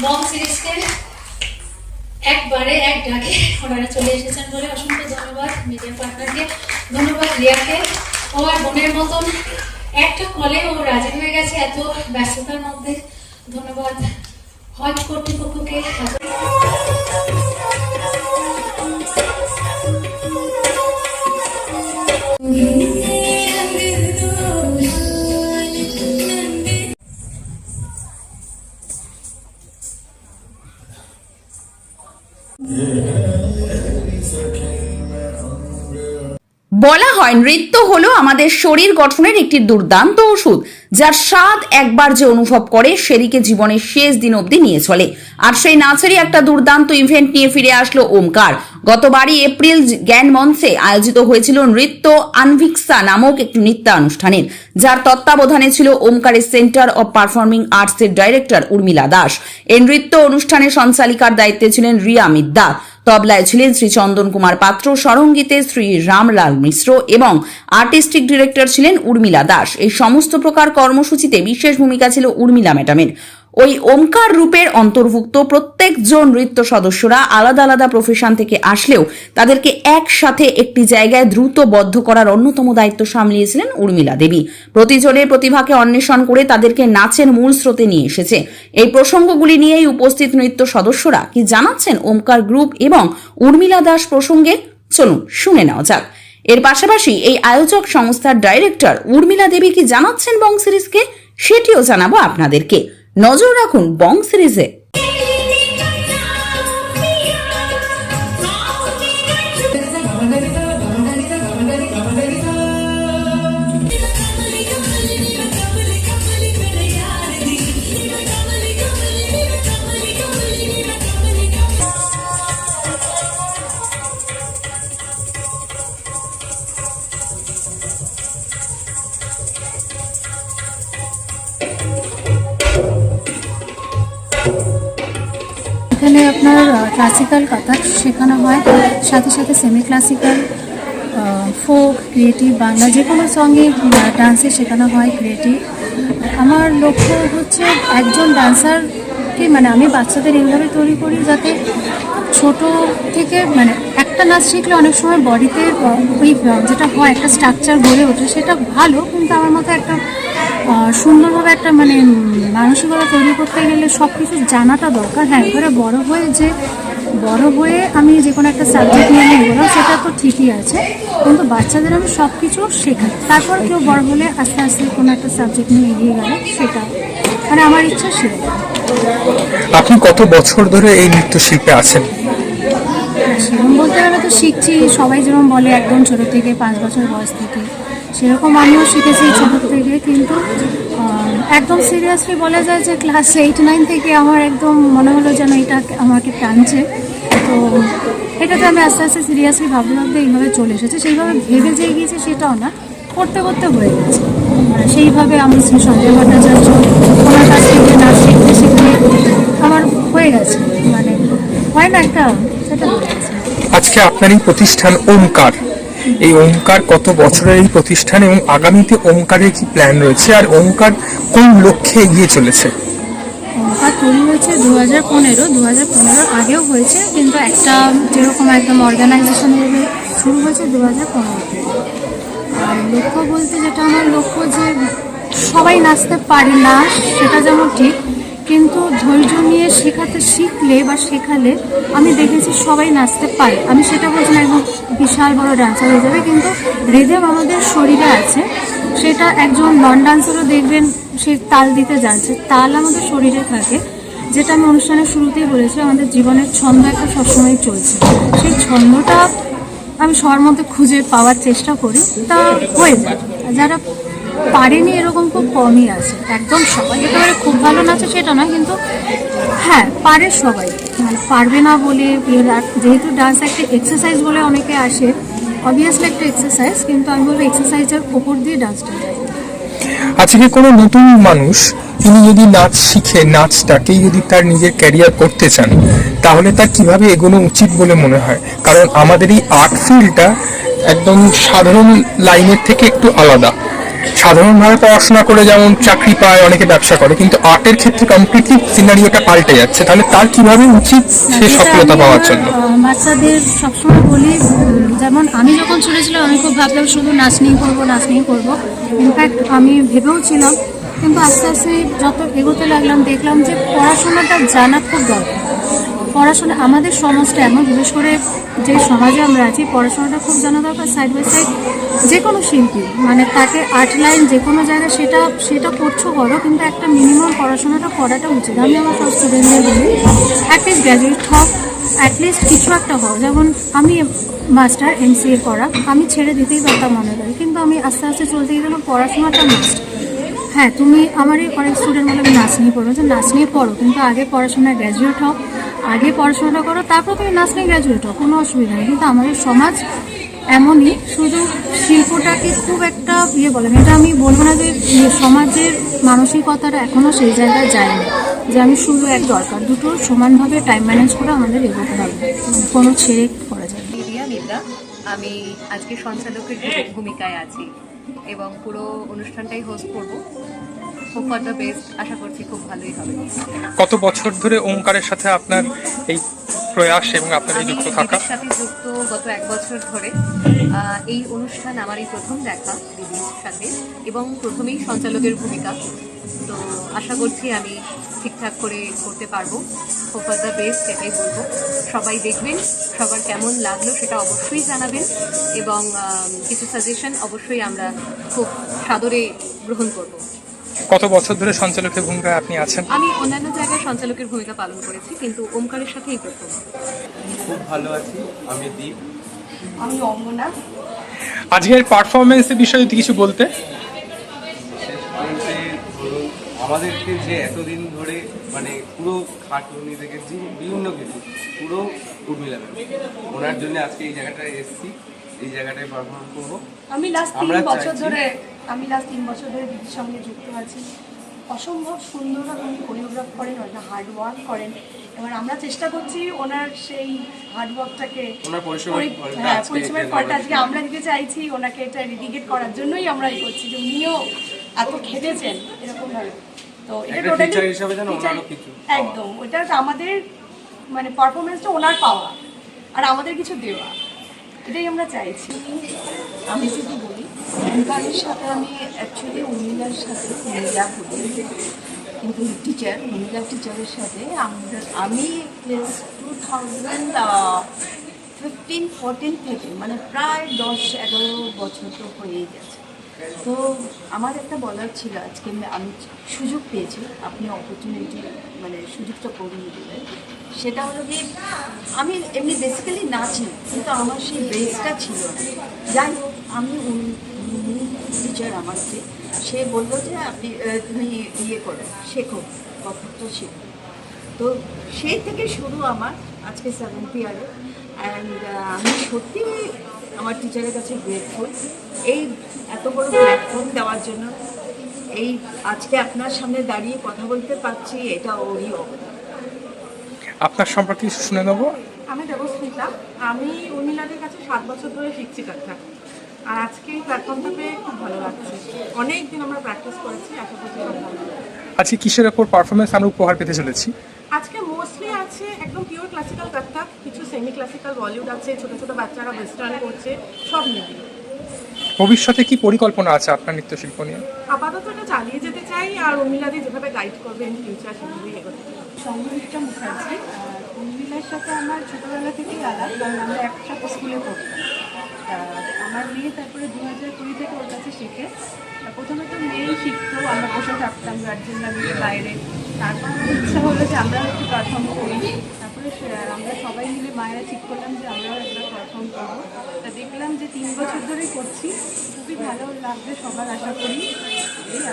বং সিরিজকে একবারে এক ডাকে ওনারা চলে এসেছেন বলে অসংখ্য ধন্যবাদ মিডিয়া পার্টনারকে, ধন্যবাদ রিয়াকে। ও আর বোনের মতন একটা কলে ও রাজি হয়ে গেছে এত ব্যস্ততার মধ্যে। ধন্যবাদ হজ কর্তৃপক্ষকে। বলা হয় নৃত্য হলো আমাদের শরীর গঠনের একটি দুর্দান্ত ওষুধ, যার স্বাদ একবার যে অনুভব করে সেদিকে জীবনের শেষ দিন অবধি নিয়ে চলে। আর সেই নাচেরই একটা দুর্দান্ত ইভেন্ট নিয়ে ফিরে আসলো ওমকার। গতবারই এপ্রিল জ্ঞান মঞ্চে আয়োজিত হয়েছিল নৃত্য আনভিক্সা নামক একটি নৃত্যানুষ্ঠানের, যার তত্ত্বাবধানে ছিল ওমকারের সেন্টার অব পারফর্মিং আর্টসের ডাইরেক্টর উর্মিলা দাস। এই নৃত্য অনুষ্ঠানের সঞ্চালিকার দায়িত্বে ছিলেন রিয়া মিদ্দা, তবলায় ছিলেন শ্রী চন্দন কুমার পাত্র, সরঙ্গীতে শ্রী রামলাল মিশ্র এবং আর্টিস্টিক ডিরেক্টর ছিলেন উর্মিলা দাস। এই সমস্ত প্রকার কর্মসূচিতে বিশেষ ভূমিকা ছিল উর্মিলা ম্যাডামের। ওই ওমকার রূপের অন্তর্ভুক্ত প্রত্যেকজন নৃত্য সদস্যরা আলাদা আলাদা প্রফেশন থেকে আসলেও তাদেরকে একসাথে একটি জায়গায় দ্রুতবদ্ধ করার অন্যতম দায়িত্ব সামলিয়েছিলেন উর্মিলা দেবী। প্রতিজনের প্রতিভাকে অন্বেষণ করে তাদেরকে নাচের মূল স্রোতে নিয়ে এসেছে। এই প্রসঙ্গগুলি নিয়েই উপস্থিত নৃত্য সদস্যরা কি জানাচ্ছেন ওমকার গ্রুপ এবং উর্মিলা দাস প্রসঙ্গে, চলুন শুনে নেওয়া যাক। এর পাশাপাশি এই আয়োজক সংস্থার ডাইরেক্টর উর্মিলা দেবী কি জানাচ্ছেন বং সিরিজকে, সেটিও জানাবো আপনাদেরকে। নজর রাখুন বং সিরিজে। এখানে আপনার ক্লাসিক্যাল কথা শেখানো হয়, সাথে সাথে semi classical, folk, creative, Bangla যে কোনো সঙ্গে ডান্সে শেখানো হয় ক্রিয়েটিভ। আমার লক্ষ্য হচ্ছে একজন ডান্সারকে আমি বাচ্চাদের এইভাবে তৈরি করি যাতে ছোট থেকে একটা নাচ শিখলে অনেক সময় বডিতে ওই যেটা হয় একটা স্ট্রাকচার গড়ে ওঠে, সেটা ভালো, কিন্তু আমার মতো একটা সুন্দরভাবে একটা মানসিকতা তৈরি করতে গেলে সব কিছু জানাটা দরকার। হ্যাঁ, এবারে বড় হয়ে আমি যে কোনো একটা সাবজেক্ট নিয়ে এগোলাম সেটা তো ঠিকই আছে, কিন্তু বাচ্চাদের আমি সব কিছু শেখাই। তারপর কেউ বড় হলে আস্তে আস্তে কোনো একটা সাবজেক্ট নিয়ে এগিয়ে গেলে সেটা আমার ইচ্ছা শেখা। আপনি কত বছর ধরে এই নৃত্যশিল্পে আছেন? সেরকম বলতে গেলে তো শিখছি, সবাই যেরকম বলে একদম ছোটো থেকে 5 বছর বয়স থেকে, সেরকম আমিও শিখেছি ছোটো থেকে, কিন্তু একদম সিরিয়াসলি বলা যায় যে ক্লাস 8-9 থেকে আমার একদম মনে হলো যেন এটা আমাকে টানছে। তো এটাতে আমি আস্তে আস্তে সিরিয়াসলি ভাবতে এইভাবে চলে এসেছে। সেইভাবে ভেবে যে গিয়েছে সেটাও না, করতে করতে হয়ে গেছে। সেইভাবে আমি শ্রী সঞ্জয় ভট্টাচার্য ওনার কাছ থেকে নাচ শিখতে আমার হয়ে গেছে, হয় না একটা, সেটা হয়ে গেছে। আজকে আপনার এই প্রতিষ্ঠান ওমকার, এই ওমকার কত বছরের এই প্রতিষ্ঠান এবং আগামীতে ওমকারের কি প্ল্যান রয়েছে, আর ওমকার কোন লক্ষ্যে এগিয়ে চলেছে? ওমকার তৈরি হয়েছে 2015 আগেও হয়েছে, কিন্তু একটা যেরকম একদম অর্গানাইজেশন শুরু হয়েছে 2015 থেকে। আর লক্ষ্য বলতে যেটা আমার লক্ষ্য যে সবাই নাচতে পারে না সেটা যেমন ঠিক, কিন্তু ধৈর্য নিয়ে শিখলে বা শেখালে আমি দেখেছি সবাই নাচতে পারে। আমি সেটা বলছি না একদম বিশাল বড় ডান্সার হয়ে যাবে, কিন্তু রিদম আমাদের শরীরে আছে, সেটা একজন নন ডান্সারও দেখবেন সে তাল দিতে যাচ্ছে, তাল আমাদের শরীরে থাকে। যেটা আমি অনুষ্ঠানের শুরুতেই বলেছি, আমাদের জীবনের ছন্দ একটা সবসময় চলছে, সেই ছন্দটা আমি সবার মধ্যে খুঁজে পাওয়ার চেষ্টা করি, তা হয়ে যায়। যারা পারেনি এরকম খুব কমই আছে, একদম সবাই একেবারে খুব ভালো নাচে সেটা নয়, কিন্তু হ্যাঁ পারে সবাই, পারবে না বলে, যেহেতু ডান্স একটা এক্সারসাইজ বলে অনেকে আসে, অবভিয়াসলি একটা এক্সারসাইজ, কিন্তু আমি বলবো এক্সারসাইজের ওপর দিয়ে ডান্সটা যায়। আজকে কোনো নতুন মানুষ তিনি যদি নাচ শিখে, নাচটাকেই যদি তার নিজের ক্যারিয়ার করতে চান, তাহলে তার কিভাবে এগোনো উচিত বলে মনে হয়? কারণ আমাদের এই আর্ট ফিল্ডটা একদম সাধারণ লাইনের থেকে একটু আলাদা। সাধারণভাবে পড়াশোনা করে যেমন চাকরি পায়, অনেকে ব্যবসা করে, কিন্তু আর্টের ক্ষেত্রে কমপ্লিটলি সিনারিওটা পাল্টে যাচ্ছে। তাহলে তার কিভাবে উচিত সে সফলতা পাওয়ার জন্য? বাচ্চাদের সবসময় বলি, যেমন আমি যখন শুনেছিলাম আমি খুব ভাবলাম শুধু নাচ নিয়েই করবো। ইনফ্যাক্ট আমি ভেবেও ছিলাম, কিন্তু আস্তে আস্তে যত এগোতে লাগলাম দেখলাম যে পড়াশোনাটা জানা খুব দরকার। পড়াশোনা আমাদের সমাজটা এখন, বিশেষ করে যে সমাজে আমরা আছি, পড়াশোনাটা খুব জানা দরকার। সাইড বাই সাইড যে কোনো শিল্পী, মানে তাকে আর্ট লাইন যে কোনো জায়গায় সেটা করছো করো, কিন্তু একটা মিনিমাম পড়াশোনাটা করাটা উচিত। আমি আমার সব স্টুডেন্টদের বলি অ্যাটলিস্ট গ্র্যাজুয়েট হও, অ্যাটলিস্ট কিছু একটা হও। যেমন আমি মাস্টার MCA করা আমি ছেড়ে দিতেই পারতাম মনে করি, কিন্তু আমি আস্তে আস্তে চলতে গেলাম পড়াশোনাটা মাস্ট। হ্যাঁ, তুমি আমারই অনেক স্টুডেন্ট বলে আমি নাচ নিয়ে পড়বো, যে নাচ নিয়ে পড়ো, কিন্তু আগে পড়াশোনায় গ্র্যাজুয়েট হও, আগে পড়াশোনাটা করো, তারপর তুমি নাচ নিয়ে গ্র্যাজুয়েট হও, কোনো অসুবিধা নেই। কিন্তু আমাদের সমাজ এমনই, শুধু শিল্পটাকে খুব একটা বলেন। এটা আমি বলবো না যে সমাজের মানসিকতাটা এখনও সেই জায়গায় যায়নি যে আমি শুধু এক দরকার, দুটো সমানভাবে টাইম ম্যানেজ করে আমাদের এগোতে হবে, কোনো ছেড়ে করা যায় না। মিডিয়া মিত্রা, আমি আজকে সঞ্চালকের ভূমিকায় আছি এবং পুরো অনুষ্ঠানটাই হোস্ট করব। হোপ ফর দ্য বেস্ট, আশা করছি খুব ভালোই হবে। কত বছর ধরে ওমকারের সাথে আপনার এই প্রয়াস এবং আপনার এই আমি যুক্ত থাকা? দিদির সাথে যুক্ত গত 1 বছর ধরে। এই অনুষ্ঠান আমারই প্রথম দেখা দিদির সাথে এবং প্রথমেই সঞ্চালকের ভূমিকা। তো আশা করছি আমি ঠিকঠাক করে করতে পারবো। হোপ ফর দ্য বেস্ট, এটাই বলবো। সবাই দেখবেন, সবার কেমন লাগলো সেটা অবশ্যই জানাবেন এবং কিছু সাজেশন অবশ্যই আমরা খুব সাদরে গ্রহণ করব। কত বছর ধরে সঞ্চালকের ভূমিকায় আপনি আছেন? আমি অন্যান্য জায়গায় সঞ্চালকের ভূমিকা পালন করেছি, কিন্তু ওমকারের সাথেই প্রথম। খুব ভালো আছি। আমি দীপ। আমি অঙ্গনা। আজকের পারফরমেন্সের বিষয়ে যদি কিছু বলতে। শেষ বলতে ধরুন, আমাদেরকে যে এতদিন ধরে মানে পুরো খাটুনি থেকে যে বিভিন্ন কিছু পুরো উর্মিলা ম্যাম, ওনার জন্য আজকে এই জায়গাটায় এসেছি, এই জায়গাটায় পারফর্ম করবো। আমি লাস্ট আমরা 3 বছর চাইছি- ধরে দিদির সঙ্গে যুক্ত আছি। অসম্ভব সুন্দর উনি কোরিওগ্রাফ করেন, ওটা হার্ড ওয়ার্ক করেন। এবার আমরা চেষ্টা করছি ওনার সেই হার্ড ওয়ার্কটাকে, ওনার পরিশ্রমের ফলটা হ্যাঁ, আজকে পরিশ্রমের এটা ফলটা আমরা আজকে আমরা দিতে চাইছি। ওনাকে এটা রিডিগেট করার জন্যই আমরা এই করছি, যে উনিও এত খেটেছেন এরকমভাবে। তো এটা একটা টোটালি teacher হিসাবে যেন ওনারও কিছু পাওয়া। একদম, ওটা আমাদের মানে পারফরমেন্সটা ওনার পাওয়া আর আমাদের কিছু দেওয়া, এটাই আমরা চাইছি। আমি যদি বলি, ওমকারের সাথে আমি অ্যাকচুয়ালি উর্মিলার সাথে উর্মিলা করি, কিন্তু উর্মিলা টিচারের সাথে আমি 2015-14 থেকে মানে প্রায় 10-11 বছর তো হয়েই গেছে। তো আমার একটা বলার ছিল, আজকে আমি সুযোগ পেয়েছি, আপনি অপরচুনিটি মানে সুযোগটা করে দিলেন। সেটা হলো কি, আমি এমনি বেসিক্যালি নাচি, কিন্তু আমার সেই বেসটা ছিল না। যাই হোক, আমি টিচার আমাকে সে বললো যে তুমি করো, শেখো, কতটা শেখো। তো সেই থেকে শুরু আমার আজকে 7th ইয়ারে। অ্যান্ড আমি সত্যি আমার টিচারের কাছে গ্রেটফুল এই এত বড় প্ল্যাটফর্ম দেওয়ার জন্য। এই আজকে আপনার সামনে দাঁড়িয়ে কথা বলতে পারছি, এটা ওরই অবদান। আপনার সম্পর্কে কিছু শুনে নেবো। আমি দেবস্মিতা। আমি উর্মিলাদের কাছে 7 বছর ধরে শিখছি কত্থক, আর আজকে এই প্ল্যাটফর্মটা পেয়ে খুব ভালো লাগছে। অনেক দিন আমরা প্র্যাকটিস করেছি, আশা করছি খুব ভালো লাগবে। আজকে কিসের ওপর পারফরমেন্স আমরা উপহার পেতে চলেছি? আজকে মোস্টলি আছে একদম পিওর ক্লাসিক্যাল কত্থক, কিছু সেমি ক্লাসিক্যাল বলিউড আছে, ছোটো ছোটো বাচ্চারা ওয়েস্টার্ন করছে, সব মিলিয়ে। ভবিষ্যতে কি পরিকল্পনা আছে আপনার নৃত্যশিল্প নিয়ে? আপাতত এটা চালিয়ে যেতে চাই, আর উর্মিলাদি যেভাবে গাইড করবে ইন ফিউচার সেভাবেই এগোতে চাই। সঙ্গীতা মুখার্জি। উর্মিলার সাথে আমার ছোটোবেলা থেকেই আলাপ, কারণ আমরা একসাথে স্কুলে পড়তাম। আমার মেয়ে তারপরে 2020 থেকে ওর কাছে শেখে। প্রথমে তো মেয়েই শিখতো, আমরা বসে থাকতাম গার্জেনরা মিলে বাইরে। তারপর আমার ইচ্ছা হলো যে আমরাও একটু পারফর্ম করি। তারপরে আমরা সবাই মিলে মায়েরা ঠিক করলাম যে আমরাও একবার পারফর্ম করবো। তা দেখলাম যে 3 বছর ধরেই করছি, খুবই ভালো লাগবে সবার, আশা করি।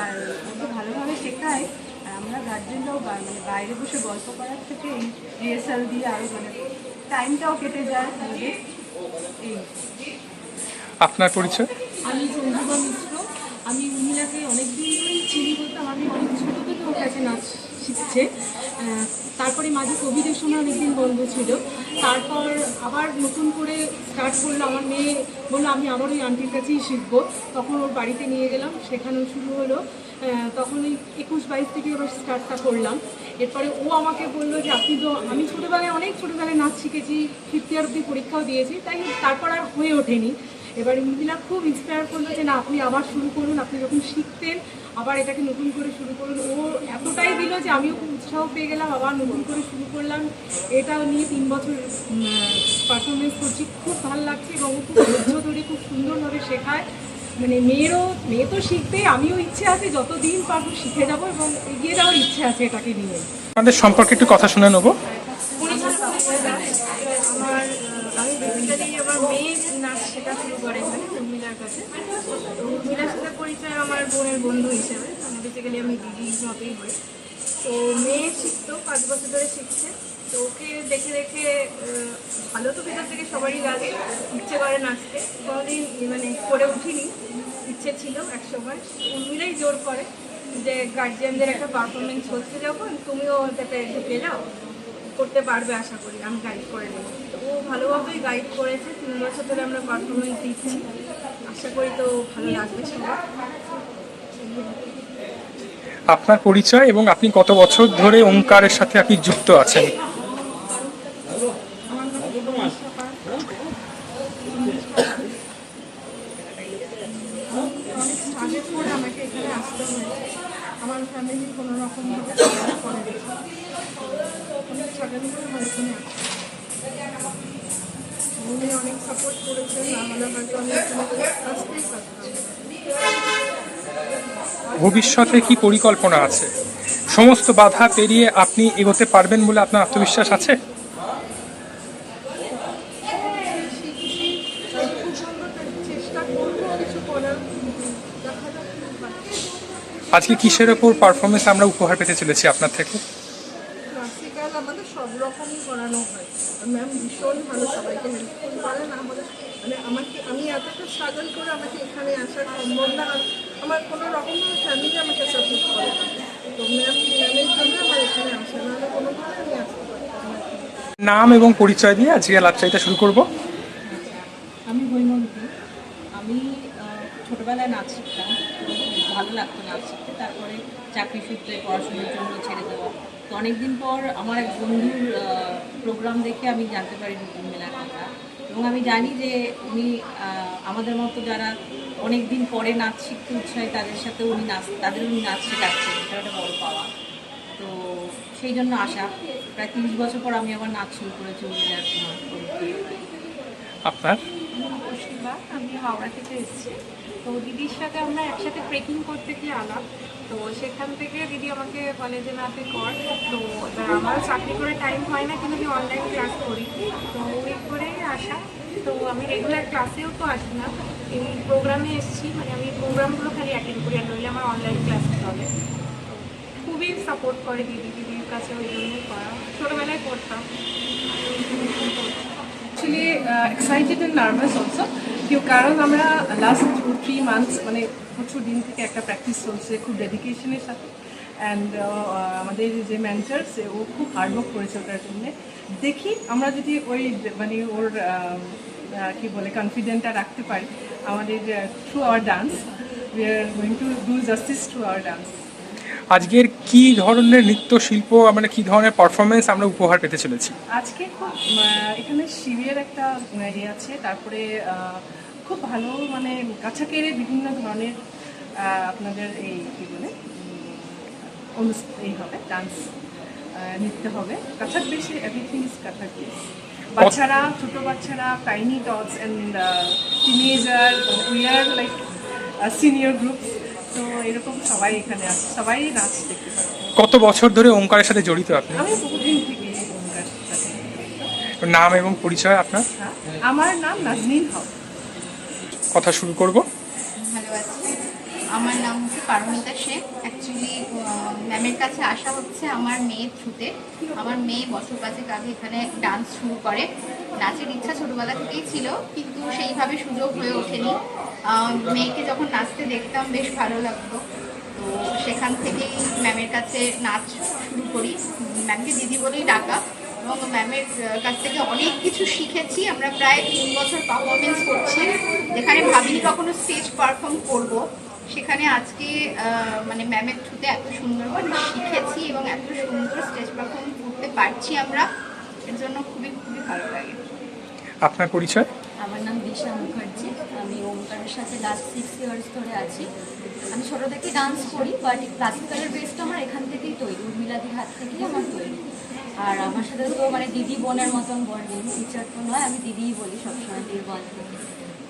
আর ওকে ভালোভাবে শেখায়। আর আমরা গার্জেনরাও মানে বাইরে বসে গল্প করার থেকে এই রিহার্সাল দিয়ে আরও মানে টাইমটাও কেটে যায় আমাদের। এই আপনার পরিচয়? আমি সঞ্জীবা মিশ্র। আমি উর্মিলাকে অনেকদিন ধরেই চিনি, বলতাম আমি অনেক ছোটো থেকে ওর কাছে নাচ শিখছে। তারপরে মাঝে কোভিডের সময় অনেকদিন বন্ধ ছিল, তারপর আবার নতুন করে স্টার্ট করলো। আমার মেয়ে বললো আমি আবার ওই আন্টির কাছেই শিখবো। তখন ওর বাড়িতে নিয়ে গেলাম, সেখানেও শুরু হলো। তখন ওই 21-22 থেকে ওর স্টার্টটা করলাম। এরপরে ও আমাকে বললো যে আপনি তো, আমি ছোটোবেলায় অনেক ছোটোবেলায় নাচ শিখেছি, 5th ইয়ার অব্দি পরীক্ষাও দিয়েছি, তাই তারপর আর হয়ে ওঠেনি। এবার মিথিলা খুব ইন্সপায়ার করলো যে না আপনি আবার শুরু করুন, আপনি যখন শিখতেন আবার এটাকে নতুন করে শুরু করুন। ও এতটাই দিল যে আমিও খুব উৎসাহ পেয়ে গেলাম, আবার নতুন করে শুরু করলাম। এটা নিয়ে 3 বছর পারফরমেন্স করছি, খুব ভালো লাগছে এবং ও খুব ধৈর্য ধরে খুব সুন্দরভাবে শেখায়। মানে মেয়ে তো শিখবে, আমিও ইচ্ছে আছে যতদিন পারবো শিখে যাবো এবং এগিয়ে যাওয়ার ইচ্ছে আছে এটাকে নিয়ে। আমাদের সম্পর্কে একটু কথা শুনে নেবো। আমি বেসিক্যালি আমার মেয়ে নাচ শেখা শুরু করে এখানে উর্মিলার কাছে। তো উর্মিলার সাথে পরিচয় আমার বোনের বন্ধু হিসেবে, মানে বেসিক্যালি আমি দিদির মতোই হই। তো মেয়ে শিখতো, 5 বছর ধরে শিখছে। তো ওকে দেখে দেখে ভালো তো ভেতর থেকে সবারই লাগে, ইচ্ছে করে নাচতে। কোনোদিন মানে করে উঠিনি, ইচ্ছে ছিল এক সময়। উর্মিলাই জোর করে যে গার্জিয়ানদের একটা পারফরমেন্স হচ্ছে যখন, তুমিও ওটাতে ঢুকে যাও, করতে পারবে আশা করি, আমি গাইড করে দেবো। তো ও ভালোভাবেই গাইড করেছে। 3 বছর ধরে আমরা পারফরমেন্স দিচ্ছি, আশা করি তো ভালো লাগবে সবার। আপনার পরিচয় এবং আপনি কত বছর ধরে ওঙ্কারের সাথে আপনি যুক্ত আছেন? অনেক স্ট্রাগল করে আমাকে এখানে আসতে হয়েছে। আমার ফ্যামিলি কোনো রকমভাবে সাপোর্ট করে দিয়েছে, অনেক স্ট্রাগল করে আমার এখানে উনি অনেক সাপোর্ট করেছেন, নাহলে হয়তো আমি এখানে আসতেই পারতাম। ভবিষ্যতে কি পরিকল্পনা আছে? সমস্ত বাধা পেরিয়ে আপনি এগোতে পারবেন বলে আপনার আত্মবিশ্বাস আছে? চেষ্টা করবো কিছু করার, দেখা যাক। আজকে কিসের ওপর পারফরমেন্স আমরা উপহার পেতে চলেছি আপনার থেকে? ক্লাসিক্যাল আমাদের সব রকমই করানো হয়। ম্যাম ভীষণ ভালো, সবাইকে হেল্পফুল করেন। আমাদের মানে আমি এতটা স্ট্রাগল করে আমাকে এখানে আসা সম্ভব না, আর আমার কোনো রকম ফ্যামিলি আমাকে সাপোর্ট করে। তো ম্যামের জন্য আমার এখানে আসা, নাহলে কোনো কিছু আমি আসতে পারতাম না। নাম এবং পরিচয় দিয়ে আজকে লাভচাইটা শুরু করব। আমি হৈমন্তী। আমি ছোটোবেলায় নাচ শিখতাম, ভালো লাগতো নাচ শিখতে। তারপরে চাকরি সূত্রে পড়াশোনার জন্য ছেড়ে দেওয়া। তো অনেকদিন পর আমার এক বন্ধুর প্রোগ্রাম দেখে আমি জানতে পারি উর্মিলার কথা, এবং আমি জানি যে উনি আমাদের মতো যারা অনেক দিন পরে নাচ শিখতে উৎসাহী তাদের সাথে উনি নাচ শেখাচ্ছেন, এটা একটা বড় পাওয়া। তো সেই জন্য আসা। প্রায় 30 বছর পর আমি আবার নাচ শুরু করেছি উর্মিলার। আপনার? আমি হাওড়া থেকে এসেছি। তো দিদির সাথে আমরা একসাথে ট্রেকিং করতে গিয়ে আলাপ। তো সেখান থেকে দিদি আমাকে বলে যে না তুই কর। তো আমার চাকরি করে টাইম হয় না, কিন্তু আমি অনলাইন ক্লাস করি। তো ওই করেই আসা। তো আমি রেগুলার ক্লাসেও তো আসি না, এই প্রোগ্রামে এসেছি। মানে আমি প্রোগ্রামগুলো খালি অ্যাটেন্ড করি, আর নইলে আমার অনলাইন ক্লাস চলে। খুবই সাপোর্ট করে দিদির কাছে, ওই জন্যই করা। ছোটোবেলায় করতাম। Actually excited and nervous also, কারণ আমরা লাস্ট 2-3 মান্থস মানে প্রচুর দিন থেকে একটা প্র্যাকটিস চলছে খুব ডেডিকেশনের সাথে। অ্যান্ড আমাদের যে মেন্টার্স, ও খুব হার্ডওয়ার্ক করেছে ওটার জন্যে। দেখি আমরা যদি ওই মানে ওর কি বলে কনফিডেন্টটা রাখতে পারি আমাদের through hour dance, we are going to do justice through hour dance. আজকের কি ধরনের নৃত্য শিল্প, মানে কি ধরনের পারফরমেন্স আমরা উপহার পেতে চলেছি? আজকে খুব এখানে শিবের একটা ইয়ে আছে, তারপরে খুব ভালো মানে কাছাকেরে বিভিন্ন ধরনের আপনাদের এই কী বলে এই হবে ডান্স, নৃত্য হবে। কাছাক বেশি, এভরিথিং ইজ কাছাক বেশি। বাচ্চারা, ছোটো বাচ্চারা, tiny dogs and teenager, we are like senior groups. তো এরকম সবাই এখানে আছে, সবাই নাচ দেখতে পাবে। কত বছর ধরে ওঙ্কারের সাথে জড়িত আপনি? আমি বহুদিন থেকে ওঙ্কারের সাথে। নাম এবং পরিচয় আপনার? আমার নাম নাজনীন হক। কথা শুরু করব। ভালো আছি। আমার নাম হচ্ছে পারমিতা শেখ। অ্যাকচুয়ালি ম্যামের কাছে আসা হচ্ছে আমার মেয়ের থ্রুতে। আমার মেয়ে বছর 5 আগে এখানে ডান্স শুরু করে। নাচের ইচ্ছা ছোটোবেলা থেকেই ছিল, কিন্তু সেইভাবে সুযোগ হয়ে ওঠেনি। মেয়েকে যখন নাচতে দেখতাম বেশ ভালো লাগতো। তো সেখান থেকেই ম্যামের কাছে নাচ শুরু করি। ম্যামকে দিদি বলেই ডাকা। এবং ম্যামের কাছ থেকে অনেক কিছু শিখেছি। আমরা প্রায় 3 বছর পারফরমেন্স করছি, যেখানে ভাবিনি কখনো স্টেজ পারফর্ম করব, সেখানে আজকে মানে ম্যামের থ্রুতে এত সুন্দরভাবে শিখেছি এবং এত সুন্দর স্টেজ পারফর্ম করতে পারছি আমরা, এর জন্য খুবই খুবই ভালো লাগে। আপনার পরিচয়? আমার নাম দিশা মুখার্জি, আমি ওমকারের সাথে লাস্ট 6 ইয়ার্স ধরে আছি। আমি ছোটো থেকে ডান্স করি, বাট ক্লাসিক্যালের বেসটা আমার এখান থেকেই তৈরি, উর্মিলাদির হাত থেকেই আমার তৈরি। আর আমার সাথে তো মানে দিদি বোনের মতন বন্ডিং, টিচার তো নয়, আমি দিদিই বলি সবসময়, দিদির থেকে।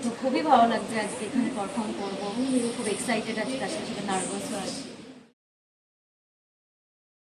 তো খুবই ভালো লাগছে আজকে এখানে পারফর্ম করবো, খুব এক্সাইটেড আছি, তার সাথে নার্ভাসও আছি।